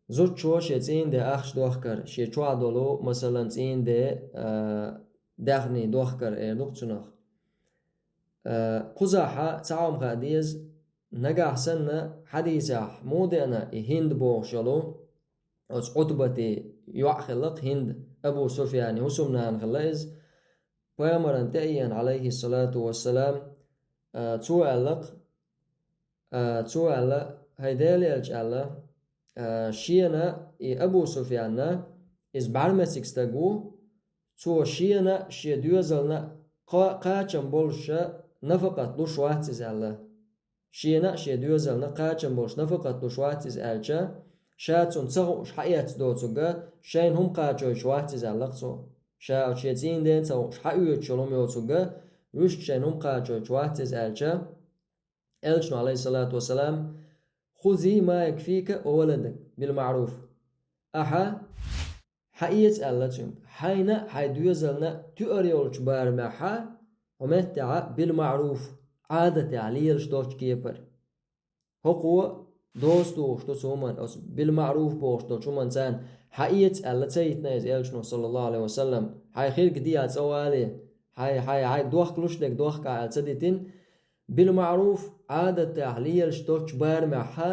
زوج شو شيء ده أخش دوخكر شيء شو عدلو مثلا زين ده دغني دوخكر دوخشناخ قزاحة تعاوم غاديز نجاح سنة حديثة مودنا هند بوشلو أس عتبتي يعخلق هند أبو سفيان هسمنا خلاص بيامرن تأيين عليه الصلاة والسلام توعلق توعلق هيدالي الجعلة شينا أبو سفيان إز بعرمسكستغو تو شينا شي دوزلنا قاچم بولشا نفقت دوش واتز الله شينا شي دوزلنا قاچم بولش نفقت دوش واتز الجا شاتون تصغوش حيات دوتوغا شين هم قاچو شواتز الله سو شا شيتين دين تصغوش حيوت شلوم يوتوغا وش شين هم قاچو شواتز الجا الجنو عليه الصلاة والسلام خذي ما يكفيك وولدك بالمعروف أحا حقيت الله تشم حينا حيدوزلنا تؤريولش بارمحا ومتع بالمعروف عادة عليلش دوش كيبر هقوة دوش تومن بالمعروف بوش تومن سان حقيت الله تيتنا يزيلشنو صلى الله عليه وسلم حي خير كديات سوالي حي دوخ كلوشدك دوخ كاعل تديتين بالمعروف عادة عليلش دوش بارمحا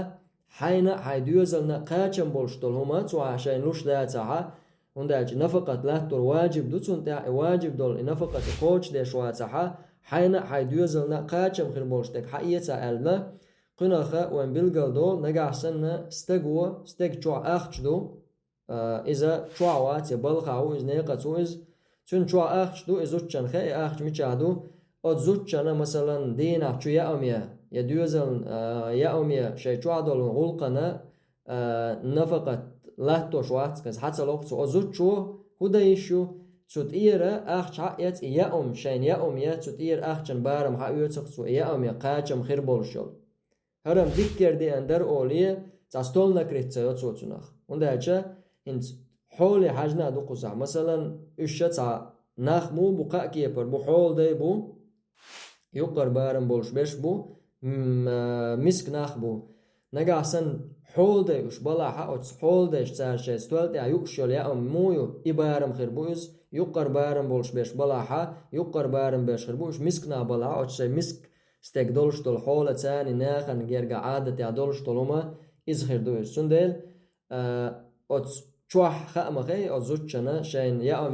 حينا حيدوزلنا قاچم بولشتول هما تو عشان لوش داتها وندالج نفقة لاتور واجب دوتون تاع واجب دول نفقة كوتش دي شواتها حينا حيدوزلنا قاچم خير بولشتك حقيتا ألنا قناخا وان بلغل دول نجاح سنة استقوى شو أخشدو إذا شو عوات يبلغاو إذ نيقتو إذ تون شو أخشدو إذ زوجان خي أخش ميشاهدو أو زوجانا مثلا دينا شو يأميا يدوزل يأميا شي شو عدول غلقنا نفقة لاتو شوات كز حتى لو تو زوجو هدا يشو تطير أخش حقيت يأم شين يأم يا تطير أخشن بارم حقيوتك تو يأم يا قاچم خير بولشول هرم ذكر دي أندر أولية تستول نكرت تسوتناخ وندالجا هنت حول حاجنا دو قصع مثلا إشتا نخمو بقاء كيبر بو حول دي بو يقر بارم بولش بيش بو مسك نخبو نجا سن حول دي وش بلا حق حول دي اشتار شيء استوال دي يقشل يا مويو إبارم خير بوز يقر بارم بولش بيش بلا حق يقر بارم بيش خير بوش مسكنا بلا حق شيء مسك استك دولش طول حولة تاني ناخن جرجع عادة يا دولش طولما إزخير دوش سندل أتس شوح خامة خي أزوجنا شين يا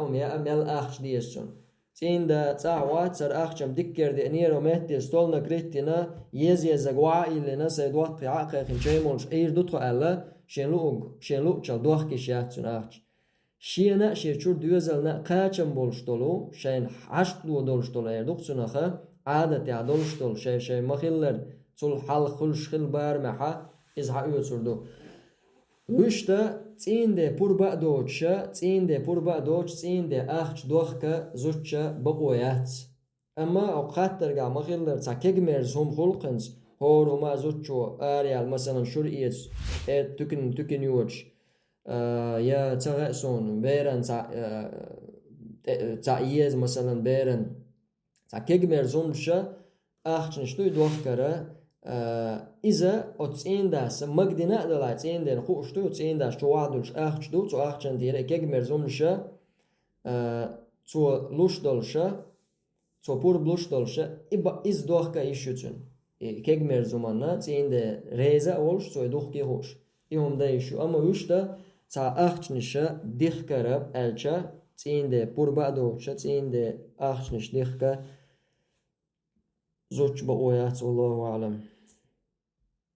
أم الأخش ديشون تين دا تعوات سر أخشم دكر دي نيرو مهتي ستولنا كريتنا يزي زغوا إلي ناس يدوات عاقا خنشي مولش إير دوتخو ألا شين لوق شال دوخ كيشياتون أخش شينا شيرچور دوزلنا قاچم بولش طولو شين حشت دو دولش طولو إير دوخسون أخا عادة يا دولش طول شي مخيلر طول حال خلش خل بارمحا إزحا يوتسردو وشتا تين دي پوربا دوچا تين دي پوربا دوچ تين دي أخش دوخكا زوچا بقويات أما أوقات ترجع مخيلر تاكيج ميرز هم خلقنز هورو ما زوچو آريال مثلا شرئيت تكن يوچ يا تغسون بيرن تعيز مثلا بيرن تاكيج ميرزومشا أخشن شتوي دوخكرا إذا أتسين داس مقدنا دلائي تسين دين خوشتو تسين داس تو وعدوش أخشدو تو أخشن دير كيج ميرزومشا تو لوش دولشا تو بور بلوش دولشا إبا إز دوخكا يشوتون كيج ميرزومانا تسين دي ريزا أولش تو دوخكي خوش إيهم دا يشو أما وشتا تا أخشنشا ديخكرا ألشا تسين دي بور بعدوشا تسين دي أخشنش ديخكا زوج بقويات والله أعلم.